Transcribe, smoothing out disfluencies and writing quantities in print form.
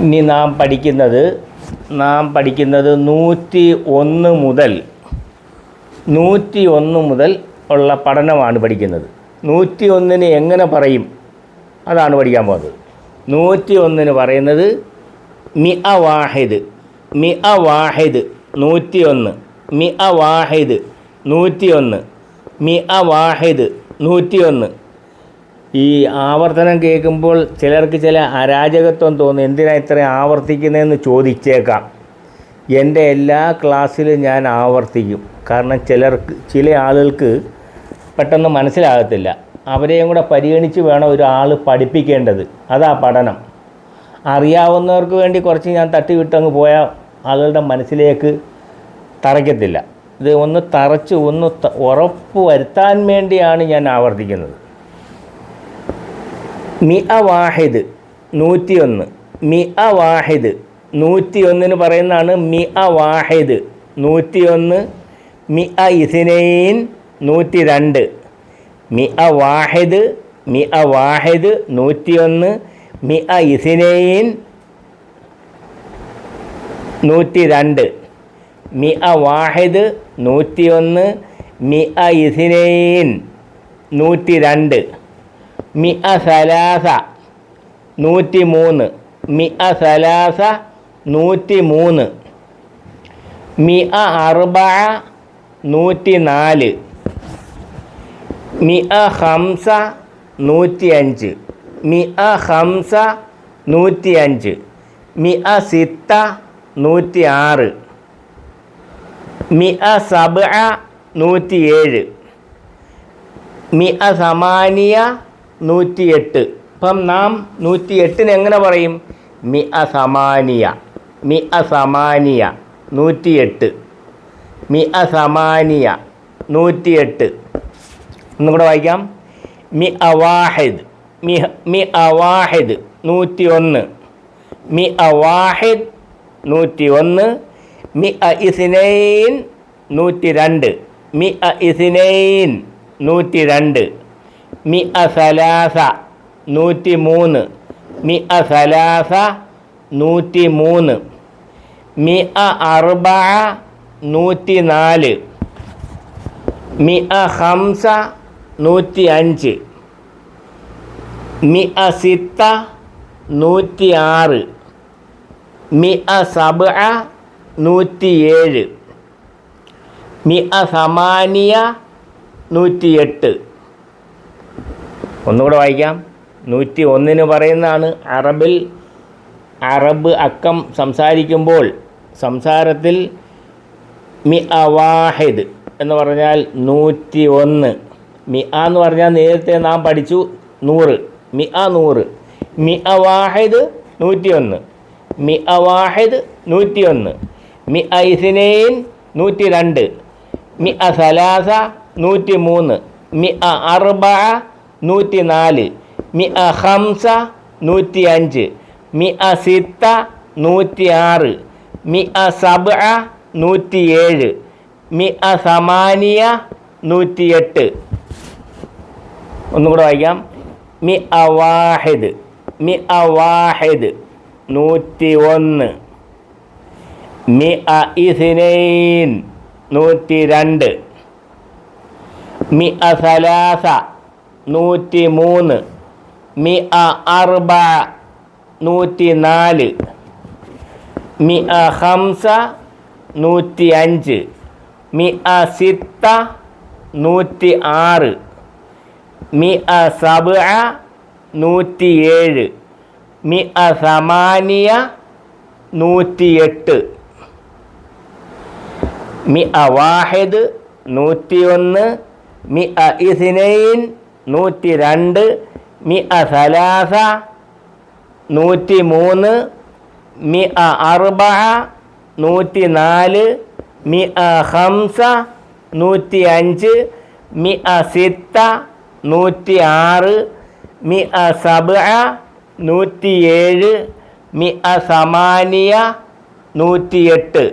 ഇനി നാം പഠിക്കുന്നത് 101 മുതൽ ഉള്ള പഠനമാണ് പഠിക്കുന്നത്. 101 എങ്ങനെ പറയും അതാണ് പഠിക്കാൻ പോകുന്നത്. 101 പറയുന്നത് മിഅ വാഹിദ് 101, മിഅ വാഹിദ് 101, മിഅ വാഹിദ് 101. ഈ ആവർത്തനം കേൾക്കുമ്പോൾ ചിലർക്ക് ചില അരാജകത്വം തോന്നും. എന്തിനാണ് ഇത്രയും ആവർത്തിക്കുന്നതെന്ന് ചോദിച്ചേക്കാം. എൻ്റെ എല്ലാ ക്ലാസ്സിലും ഞാൻ ആവർത്തിക്കും. കാരണം ചില ആളുകൾക്ക് പെട്ടെന്ന് മനസ്സിലാകത്തില്ല. അവരെയും കൂടെ പരിഗണിച്ച് വേണം ഒരാൾ പഠിപ്പിക്കേണ്ടത്. അതാ പഠനം. അറിയാവുന്നവർക്ക് വേണ്ടി കുറച്ച് ഞാൻ തട്ടിവിട്ടങ്ങ് പോയാൽ ആളുകളുടെ മനസ്സിലേക്ക് തറയ്ക്കത്തില്ല. ഇത് ഒന്ന് തറച്ച് ഉറപ്പ് വരുത്താൻ വേണ്ടിയാണ് ഞാൻ ആവർത്തിക്കുന്നത്. മിഅ വാഹിദ് 101, മിഅ വാഹിദ് 101 പറയുന്നതാണ് മിഅ വാഹിദ് 101, മിഅ ഇസ്നൈൻ 102, മിഅ വാഹിദ് 101, മിഅ ഇസ്നൈൻ 102, മിഅ വാഹിദ് 101, മിഅ ഇസ്നൈൻ 102, മിഅ സലാസ 103, മിഅ സലാസ 103, മിഅ അർബഅ 104, മിഅ ഖംസ 105, മിഅ ഖംസ 105, മിഅ സിത്ത 106, മിഅ സബ്അ 107, മിഅ സമാനിയ 108. ഇപ്പം നാം 108 എങ്ങനെ പറയും? മിഅ സമാനിയ 108, മിഅ സമാനിയ 108. ഒന്നും കൂടെ വായിക്കാം. മിഅ വാഹിദ് 101, മിഅ വാഹിദ് 101, മിഅ ഇസ്നൈൻ 102, മിഅ ഇസ്നൈൻ 102, മിഅ സലാസ 103, മിഅ സലാസ 103, മിഅ അർബഅ 104, മിഅ ഖംസ 105, മിഅ സിത്ത 106, മിഅ സബ്അ 107, മിഅ സമാനിയ 108. ഒന്നുകൂടെ വായിക്കാം. 101 പറയുന്നതാണ് അറബ് അക്കം സംസാരിക്കുമ്പോൾ സംസാരത്തിൽ മിഅ വാഹിദ് എന്ന് പറഞ്ഞാൽ 101. മിഅ എന്ന് പറഞ്ഞാൽ നേരത്തെ നാം പഠിച്ചു 100, മിഅ 100, മിഅ വാഹിദ് 101, മിഅ വാഹിദ് 101, മിഅ ഇസ്നൈൻ 102, മിഅ സലാസ 103, മിഅ അർബഅ 104, മിഅ ഖംസ 105, മിഅ സിത്ത 106, മിഅ സബ്അ 107, മിഅ സമാനിയ 108. ഒന്നുകൂടെ വായിക്കാം. മിഅ വാഹിദ് 101, മിഅ ഇസ്നൈൻ 102, മിഅ സലാസ 103, മിഅ അർബഅ 104, മിഅ ഖംസ 105, മിഅ സിത്ത 106, മിഅ സബ്അ 107, മിഅ സമാനിയ 108. മിഅ വാഹിദ് 101, മിഅ ഇസ്നൈൻ 102, മിഅ സലാസ 103, മിഅ അർബഅ 104, മിഅ ഖംസ 105, മിഅ സിത്ത 106, മിഅ സബ്അ 107, മിഅ സമാനിയ 108.